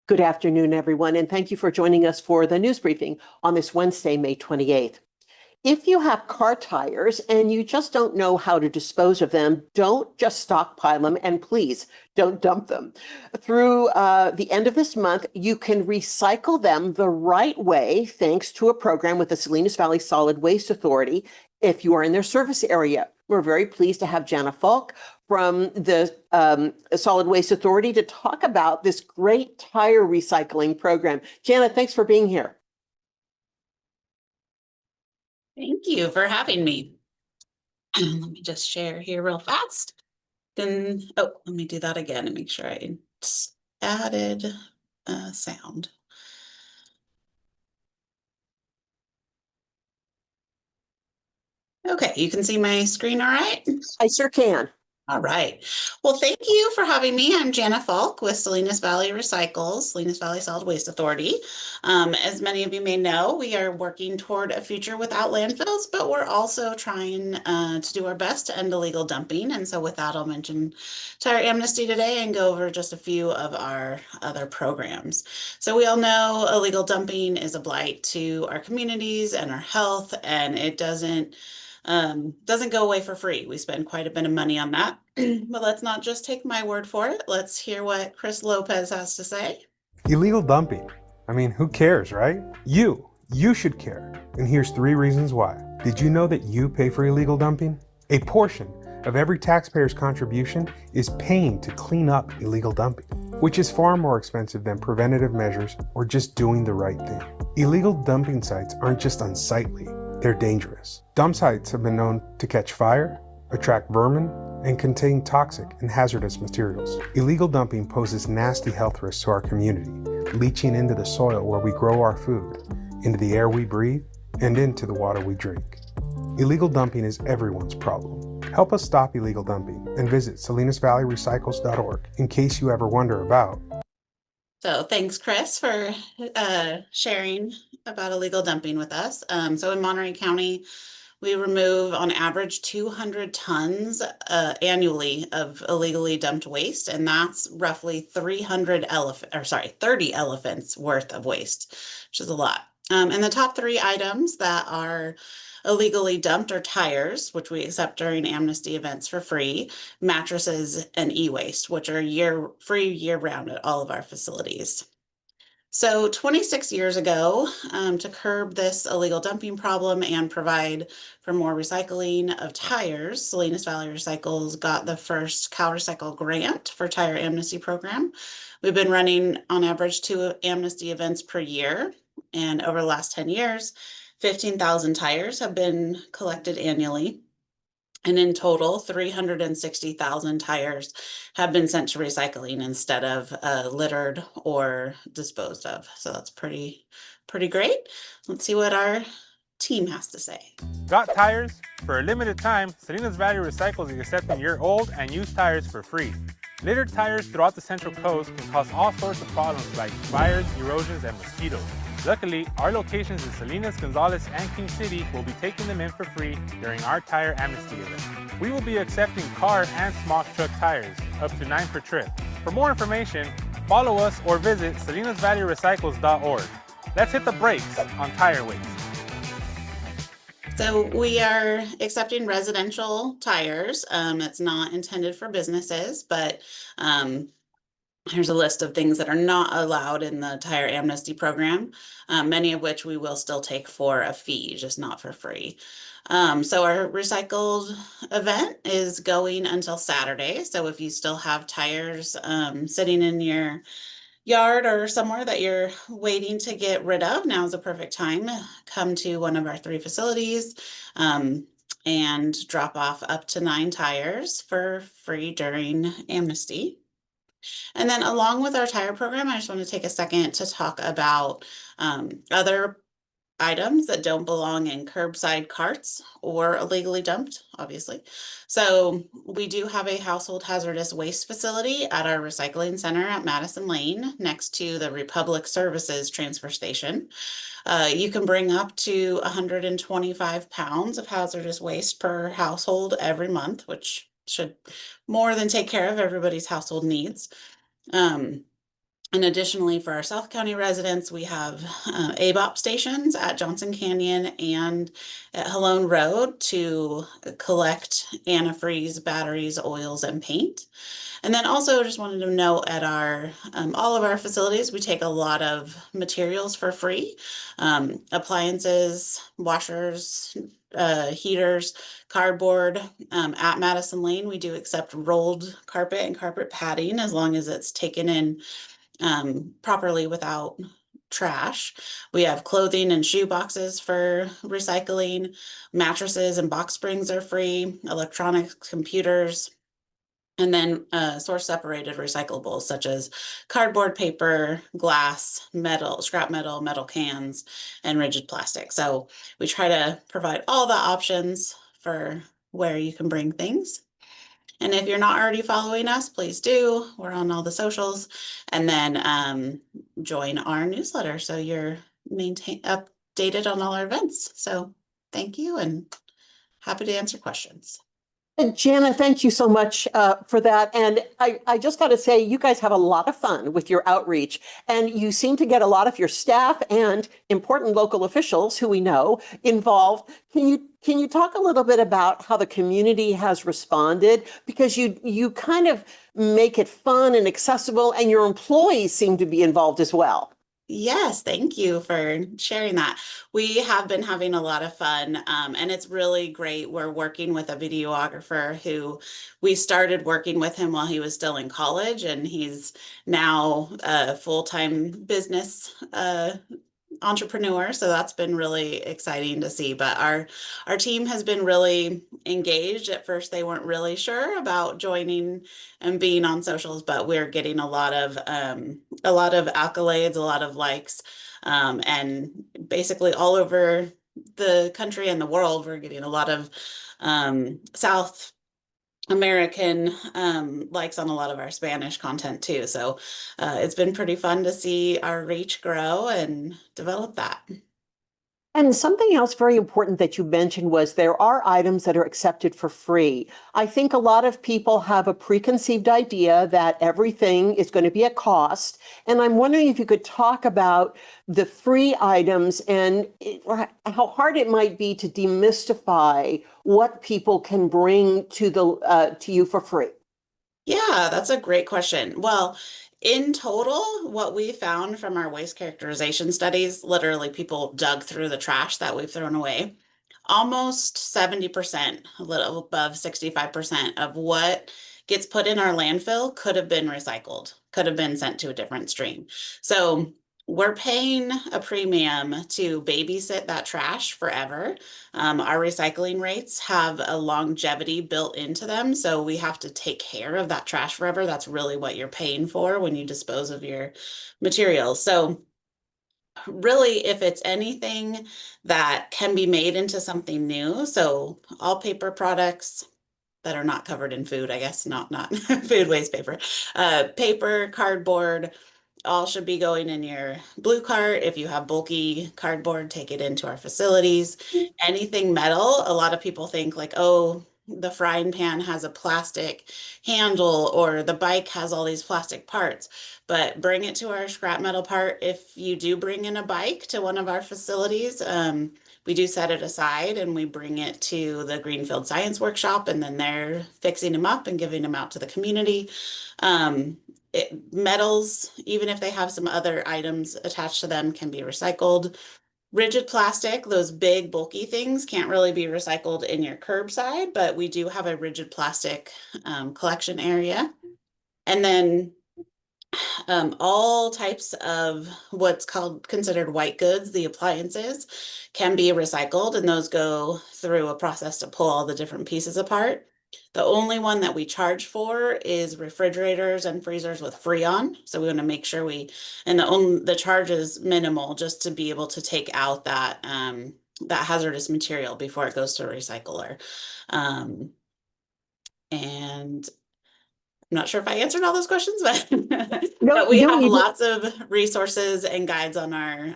Good afternoon, everyone, and thank you for joining us for the news briefing on this Wednesday, May 28th. If you have car tires and you just don't know how to dispose of them, don't just stockpile them, and please don't dump them. Through the end of this month, you can recycle them the right way thanks to a program with the Salinas Valley Solid Waste Authority if you are in their service area. We're very pleased to have Janna Faulk from the Solid Waste Authority to talk about this great tire recycling program. Janna, thanks for being here. Thank you for having me. Let me just share here real fast. Then, let me do that again and make sure I added sound. Okay, you can see my screen all right? I sure can. All right. Well, thank you for having me. I'm Janna Faulk with Salinas Valley Recycles, Salinas Valley Solid Waste Authority. As many of you may know, we are working toward a future without landfills, but we're also trying to do our best to end illegal dumping. And so with that, I'll mention Tire Amnesty today and go over just a few of our other programs. So we all know illegal dumping is a blight to our communities and our health, and it doesn't go away for free. We spend quite a bit of money on that, but let's not just take my word for it. Let's hear what Chris Lopez has to say. Illegal dumping. I mean, who cares, right? You should care. And here's 3 reasons why. Did you know that you pay for illegal dumping? A portion of every taxpayer's contribution is paying to clean up illegal dumping, which is far more expensive than preventative measures or just doing the right thing. Illegal dumping sites aren't just unsightly. They're dangerous. Dump sites have been known to catch fire, attract vermin, and contain toxic and hazardous materials. Illegal dumping poses nasty health risks to our community, leaching into the soil where we grow our food, into the air we breathe, and into the water we drink. Illegal dumping is everyone's problem. Help us stop illegal dumping and visit salinasvalleyrecycles.org in case you ever wonder about. So thanks, Chris, for sharing about illegal dumping with us. So in Monterey County, we remove on average 200 tons annually of illegally dumped waste, and that's roughly 30 elephants worth of waste, which is a lot. And the top 3 items that are illegally dumped are tires, which we accept during amnesty events for free, mattresses, and e-waste, which are free year-round at all of our facilities. So 26 years ago, to curb this illegal dumping problem and provide for more recycling of tires, Salinas Valley Recycles got the first CalRecycle grant for Tire Amnesty Program. We've been running on average 2 amnesty events per year, and over the last 10 years, 15,000 tires have been collected annually. And in total, 360,000 tires have been sent to recycling instead of littered or disposed of. So that's pretty great. Let's see what our team has to say. Got tires? For a limited time, Salinas Valley Recycles is accepting your old and used tires for free. Littered tires throughout the Central Coast can cause all sorts of problems like fires, erosions, and mosquitoes. Luckily, our locations in Salinas, Gonzales, and King City will be taking them in for free during our Tire Amnesty event. We will be accepting car and small truck tires, up to 9 per trip. For more information, follow us or visit salinasvalleyrecycles.org. Let's hit the brakes on tire waste. So we are accepting residential tires. It's not intended for businesses, but here's a list of things that are not allowed in the Tire Amnesty Program, many of which we will still take for a fee, just not for free. So our recycled event is going until Saturday. So if you still have tires sitting in your yard or somewhere that you're waiting to get rid of, now's the perfect time. Come to one of our 3 facilities and drop off up to 9 tires for free during amnesty. And then along with our tire program, I just want to take a second to talk about other items that don't belong in curbside carts or illegally dumped, obviously. So we do have a household hazardous waste facility at our recycling center at Madison Lane next to the Republic Services transfer station. You can bring up to 125 pounds of hazardous waste per household every month, which should more than take care of everybody's household needs. And additionally, for our South County residents, we have ABOP stations at Johnson Canyon and at Halone Road to collect antifreeze, batteries, oils, and paint. And then also just wanted to note at our all of our facilities, we take a lot of materials for free. Appliances, washers, heaters, cardboard. At Madison Lane, we do accept rolled carpet and carpet padding as long as it's taken in properly without trash. We have clothing and shoe boxes for recycling. Mattresses and box springs are free. Electronic computers. And then source separated recyclables such as cardboard, paper, glass, metal, scrap metal, metal cans, and rigid plastic. So we try to provide all the options for where you can bring things. And if you're not already following us, please do. We're on all the socials. And then join our newsletter so you're updated on all our events. So thank you and happy to answer questions. And Janna, thank you so much for that. And I just got to say, you guys have a lot of fun with your outreach, and you seem to get a lot of your staff and important local officials who we know involved. Can you talk a little bit about how the community has responded? Because you kind of make it fun and accessible, and your employees seem to be involved as well. Yes, thank you for sharing that. We have been having a lot of fun, and it's really great. We're working with a videographer who we started working with him while he was still in college, and he's now a full-time business entrepreneur. So that's been really exciting to see. But our team has been really engaged. At first, they weren't really sure about joining and being on socials, but we're getting a lot of accolades, a lot of likes, and basically all over the country and the world, we're getting a lot of South American likes on a lot of our Spanish content too. So it's been pretty fun to see our reach grow and develop that. And something else very important that you mentioned was there are items that are accepted for free. I think a lot of people have a preconceived idea that everything is going to be at cost. And I'm wondering if you could talk about the free items and how hard it might be to demystify what people can bring to you for free. Yeah, that's a great question. Well, in total, what we found from our waste characterization studies, literally people dug through the trash that we've thrown away. Almost 70%, a little above 65% of what gets put in our landfill could have been recycled, could have been sent to a different stream. So we're paying a premium to babysit that trash forever. Our recycling rates have a longevity built into them, so we have to take care of that trash forever. That's really what you're paying for when you dispose of your materials. So really, if it's anything that can be made into something new, so all paper products that are not covered in food, I guess, not food waste paper, paper, cardboard, all should be going in your blue cart. If you have bulky cardboard, take it into our facilities. Anything metal, a lot of people think like, oh, the frying pan has a plastic handle or the bike has all these plastic parts, but bring it to our scrap metal part. If you do bring in a bike to one of our facilities, we do set it aside and we bring it to the Greenfield Science Workshop, and then they're fixing them up and giving them out to the community. Metals, even if they have some other items attached to them, can be recycled. Rigid plastic, those big bulky things, can't really be recycled in your curbside, but we do have a rigid plastic collection area. And then all types of what's considered white goods, the appliances, can be recycled, and those go through a process to pull all the different pieces apart. The only one that we charge for is refrigerators and freezers with Freon. So we want to make sure the charge is minimal just to be able to take out that hazardous material before it goes to a recycler. And I'm not sure if I answered all those questions, but, but we have lots of resources and guides on our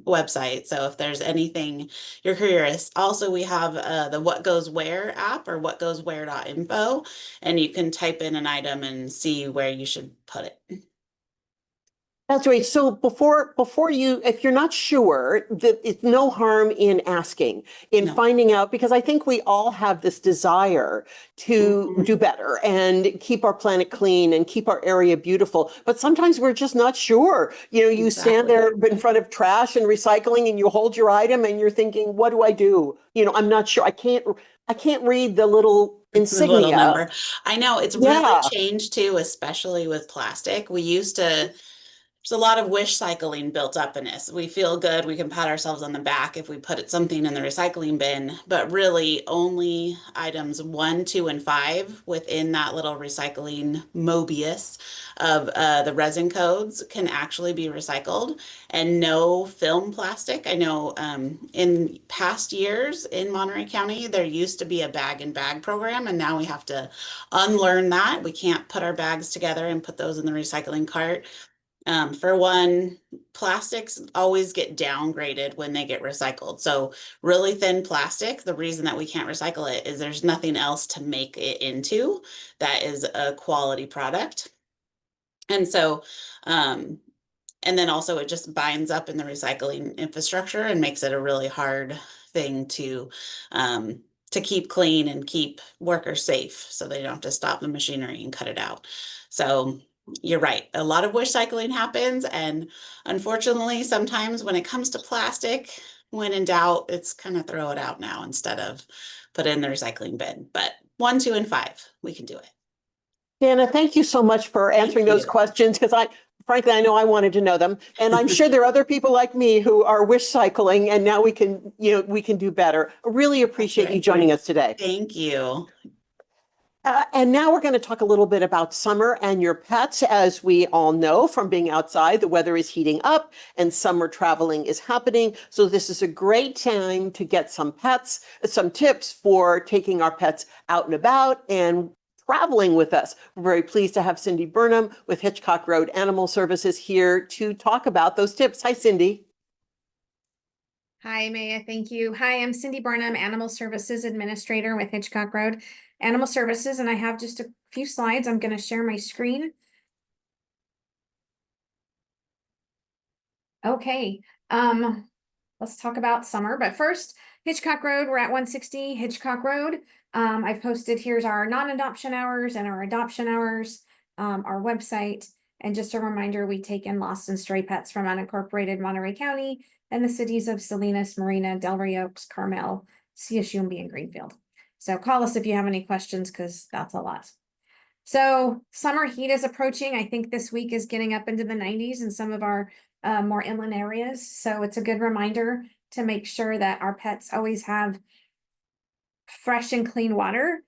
website. So if there's anything you're curious, also we have the What Goes Where app, or whatgoeswhere.info, and you can type in an item and see where you should put it. That's great. So before you, if you're not sure, that it's no harm in asking, in No. finding out, because I think we all have this desire to Mhm. do better and keep our planet clean and keep our area beautiful. But sometimes we're just not sure. You stand Exactly. there in front of trash and recycling and you hold your item and you're thinking, what do I do? I'm not sure. I can't read the little The little insignia. number. I know it's really Yeah. changed too, especially with plastic. There's a lot of wish cycling built up in us. We feel good. We can pat ourselves on the back if we put something in the recycling bin, but really only items 1, 2, and 5 within that little recycling Mobius of the resin codes can actually be recycled, and no film plastic. I know in past years in Monterey County, there used to be a bag and bag program, and now we have to unlearn that. We can't put our bags together and put those in the recycling cart. For one, plastics always get downgraded when they get recycled. So really thin plastic, the reason that we can't recycle it is there's nothing else to make it into that is a quality product. And so, um, and then also it just binds up in the recycling infrastructure and makes it a really hard thing to keep clean and keep workers safe so they don't have to stop the machinery and cut it out. So you're right. A lot of wish cycling happens. And unfortunately, sometimes when it comes to plastic, when in doubt, it's kind of throw it out now instead of put it in the recycling bin. But 1, 2, and 5, we can do it. Dana, thank you so much for answering those you. questions, because frankly, I know I wanted to know them. And I'm sure there are other people like me who are wish cycling, and now we can do better. I really appreciate you right. joining us today. Thank you. And now we're going to talk a little bit about summer and your pets. As we all know from being outside, the weather is heating up and summer traveling is happening. So this is a great time to get some tips for taking our pets out and about and traveling with us. We're very pleased to have Cindy Burnham with Hitchcock Road Animal Services here to talk about those tips. Hi, Cindy. Hi, Maya. Thank you. Hi, I'm Cindy Burnham, Animal Services Administrator with Hitchcock Road Animal Services, and I have just a few slides. I'm going to share my screen. Okay, let's talk about summer. But first, Hitchcock Road, we're at 160 Hitchcock Road. I've posted, here's our non-adoption hours and our adoption hours, our website. And just a reminder, we take in lost and stray pets from unincorporated Monterey County and the cities of Salinas, Marina, Delray Oaks, Carmel, CSUMB, and Greenfield. So call us if you have any questions, because that's a lot. So summer heat is approaching. I think this week is getting up into the 90s in some of our more inland areas. So it's a good reminder to make sure that our pets always have fresh and clean water.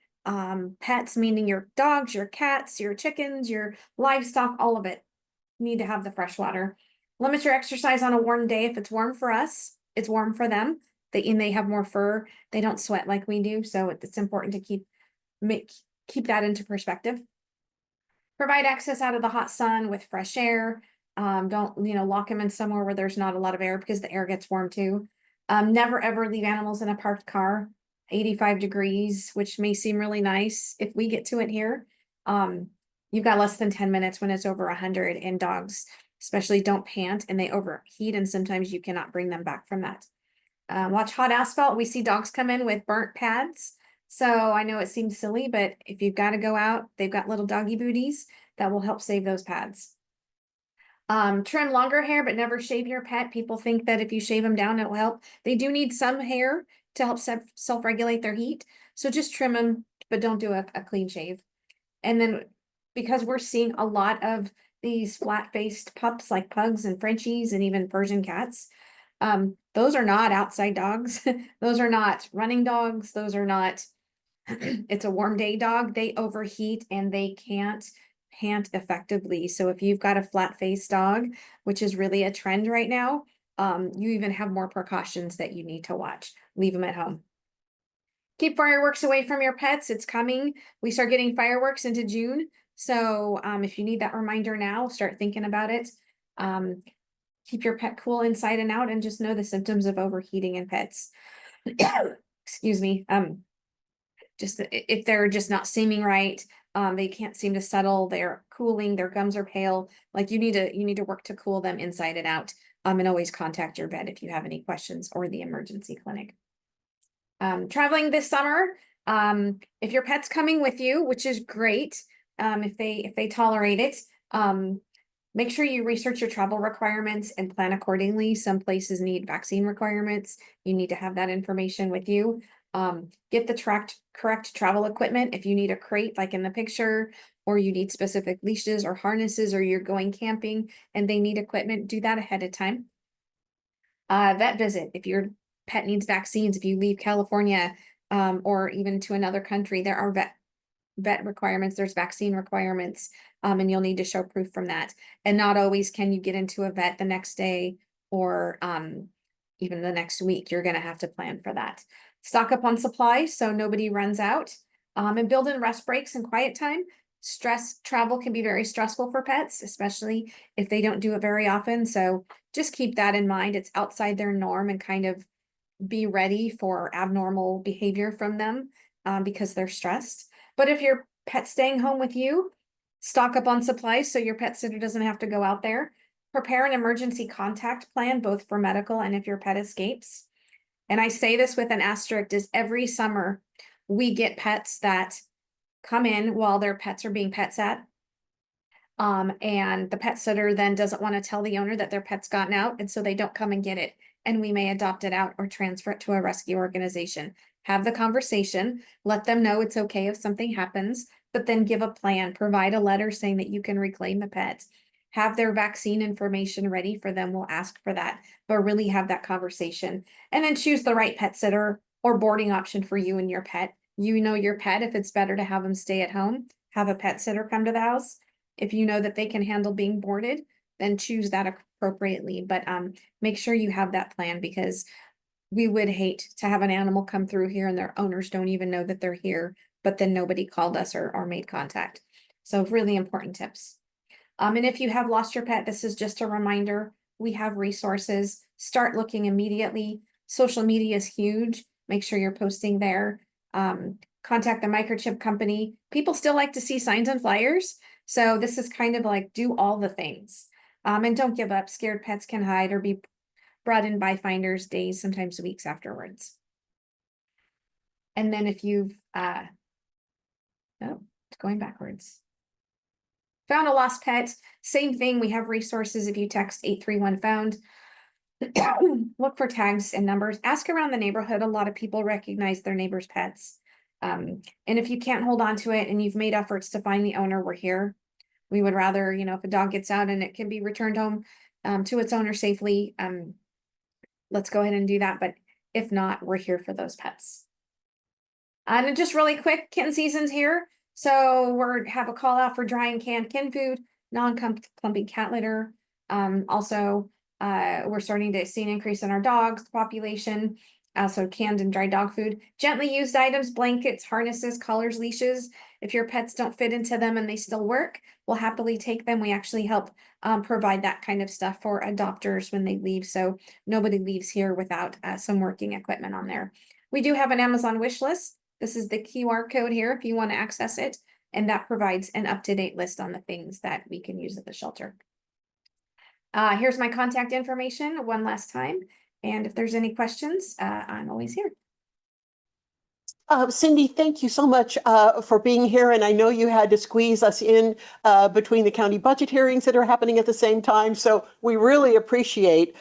Pets, meaning your dogs, your cats, your chickens, your livestock, all of it need to have the fresh water. Limit your exercise on a warm day. If it's warm for us, it's warm for them. They have more fur. They don't sweat like we do. So it's important to keep that into perspective. Provide access out of the hot sun with fresh air. Don't, lock them in somewhere where there's not a lot of air, because the air gets warm too. Never ever leave animals in a parked car, 85 degrees, which may seem really nice if we get to it here. You've got less than 10 minutes when it's over 100, and dogs especially don't pant and they overheat, and sometimes you cannot bring them back from that. Watch hot asphalt. We see dogs come in with burnt pads. So I know it seems silly, but if you've got to go out, they've got little doggy booties that will help save those pads. Trim longer hair, but never shave your pet. People think that if you shave them down, it will help. They do need some hair to help self-regulate their heat. So just trim them, but don't do a clean shave. And then, because we're seeing a lot of these flat-faced pups like pugs and Frenchies and even Persian cats, those are not outside dogs. Those are not running dogs. Those are not, it's a warm day dog. They overheat and they can't pant effectively. So if you've got a flat-faced dog, which is really a trend right now, you even have more precautions that you need to watch. Leave them at home. Keep fireworks away from your pets. It's coming. We start getting fireworks into June. So if you need that reminder now, start thinking about it. Keep your pet cool inside and out, and just know the symptoms of overheating in pets. Excuse me. Just if they're just not seeming right, They can't seem to settle. They're cooling. Their gums are pale. Like you need to work to cool them inside and out. And always contact your vet if you have any questions, or the emergency clinic. Traveling this summer, if your pet's coming with you, which is great, if they tolerate it, make sure you research your travel requirements and plan accordingly. Some places need vaccine requirements. You need to have that information with you. Get the correct travel equipment. If you need a crate, like in the picture, or you need specific leashes or harnesses, or you're going camping and they need equipment, do that ahead of time. Vet visit. If your pet needs vaccines, if you leave California, or even to another country, there are vet requirements, there's vaccine requirements, and you'll need to show proof from that. And not always can you get into a vet the next day, or even the next week. You're gonna have to plan for that. Stock up on supplies so nobody runs out, and build in rest breaks and quiet time. Travel can be very stressful for pets, especially if they don't do it very often. So just keep that in mind. It's outside their norm, and kind of be ready for abnormal behavior from them, because they're stressed. But if your pet's staying home with you, stock up on supplies so your pet sitter doesn't have to go out there. Prepare an emergency contact plan, both for medical and if your pet escapes. And I say this with an asterisk, is every summer we get pets that come in while their pets are being pet sat. And the pet sitter then doesn't want to tell the owner that their pet's gotten out, and so they don't come and get it. And we may adopt it out or transfer it to a rescue organization. Have the conversation, let them know it's okay if something happens, but then give a plan, provide a letter saying that you can reclaim the pet. Have their vaccine information ready for them. We'll ask for that, but really have that conversation. And then choose the right pet sitter or boarding option for you and your pet. You know your pet, if it's better to have them stay at home, have a pet sitter come to the house. If you know that they can handle being boarded, then choose that appropriately. But make sure you have that plan, because we would hate to have an animal come through here and their owners don't even know that they're here, but then nobody called us or made contact. So really important tips. And if you have lost your pet, this is just a reminder, we have resources. Start looking immediately. Social media is huge. Make sure you're posting there. Contact the microchip company. People still like to see signs and flyers. So this is kind of like, do all the things. And don't give up. Scared pets can hide or be brought in by finders days, sometimes weeks afterwards. And then if you've, oh, it's going backwards. Found a lost pet, same thing. We have resources. If you text 831-FOUND, look for tags and numbers. Ask around the neighborhood. A lot of people recognize their neighbors' pets. And if you can't hold on to it and you've made efforts to find the owner, we're here. We would rather, if a dog gets out and it can be returned home to its owner safely, let's go ahead and do that. But if not, we're here for those pets. And just really quick, kitten season's here. So have a call out for dry and canned kin food, non-clumping cat litter. Also, we're starting to see an increase in our dogs population. So canned and dry dog food, gently used items, blankets, harnesses, collars, leashes. If your pets don't fit into them and they still work, we'll happily take them. We actually help provide that kind of stuff for adopters when they leave. So nobody leaves here without some working equipment on there. We do have an Amazon wish list. This is the QR code here if you want to access it. And that provides an up-to-date list on the things that we can use at the shelter. Here's my contact information one last time. And if there's any questions, I'm always here. Cindy, thank you so much for being here. And I know you had to squeeze us in between the county budget hearings that are happening at the same time. So we really appreciate.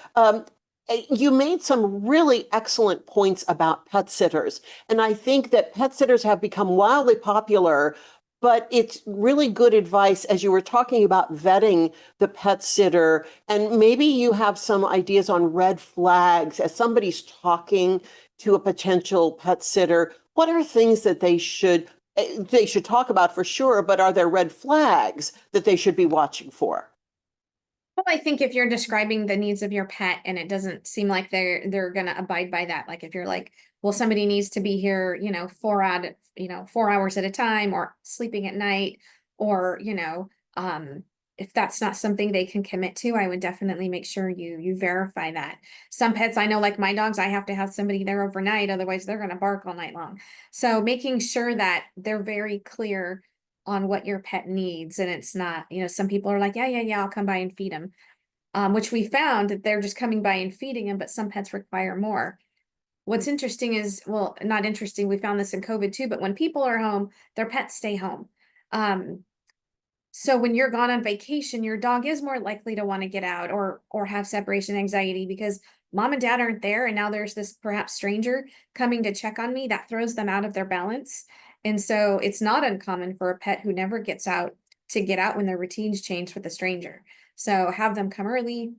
You made some really excellent points about pet sitters. And I think that pet sitters have become wildly popular, but it's really good advice as you were talking about vetting the pet sitter. And maybe you have some ideas on red flags as somebody's talking to a potential pet sitter. What are things that they should talk about for sure, but are there red flags that they should be watching for? Well, I think if you're describing the needs of your pet and it doesn't seem like they're going to abide by that, like if you're like, well, somebody needs to be here, 4 hours at a time, or sleeping at night, or, if that's not something they can commit to, I would definitely make sure you verify that. Some pets, I know, like my dogs, I have to have somebody there overnight, otherwise they're going to bark all night long. So making sure that they're very clear on what your pet needs. And it's not, some people are like, yeah, I'll come by and feed them. Which we found that they're just coming by and feeding them, but some pets require more. What's interesting is, well, not interesting, we found this in COVID too, but when people are home, their pets stay home. So when you're gone on vacation, your dog is more likely to want to get out or have separation anxiety because mom and dad aren't there. And now there's this perhaps stranger coming to check on me that throws them out of their balance. And so it's not uncommon for a pet who never gets out to get out when their routines change with a stranger. So have them come early,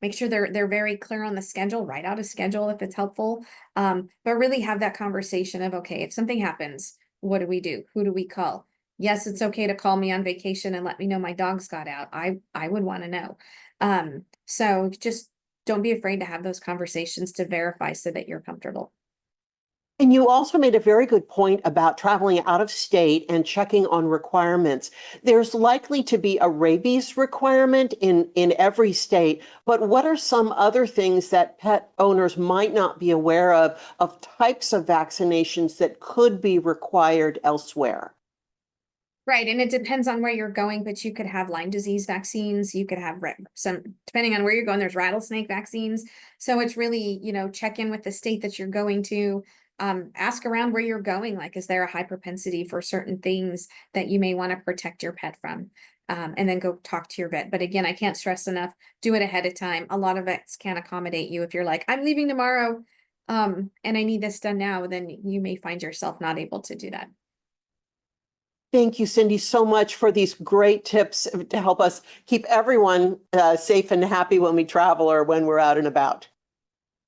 make sure they're very clear on the schedule, write out a schedule if it's helpful. But really have that conversation of, okay, if something happens, what do we do? Who do we call? Yes, it's okay to call me on vacation and let me know my dogs got out. I would want to know. So just don't be afraid to have those conversations to verify so that you're comfortable. And you also made a very good point about traveling out of state and checking on requirements. There's likely to be a rabies requirement in every state, but what are some other things that pet owners might not be aware of types of vaccinations that could be required elsewhere? Right. And it depends on where you're going, but you could have Lyme disease vaccines. You could have some, depending on where you're going, there's rattlesnake vaccines. So it's really, check in with the state that you're going to. Ask around where you're going. Like, is there a high propensity for certain things that you may want to protect your pet from? And then go talk to your vet. But again, I can't stress enough, do it ahead of time. A lot of vets can't accommodate you. If you're like, I'm leaving tomorrow, and I need this done now, then you may find yourself not able to do that. Thank you, Cindy, so much for these great tips to help us keep everyone safe and happy when we travel or when we're out and about.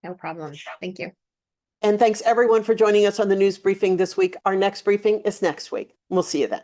No problem. Thank you. And thanks everyone for joining us on the news briefing this week. Our next briefing is next week. We'll see you then.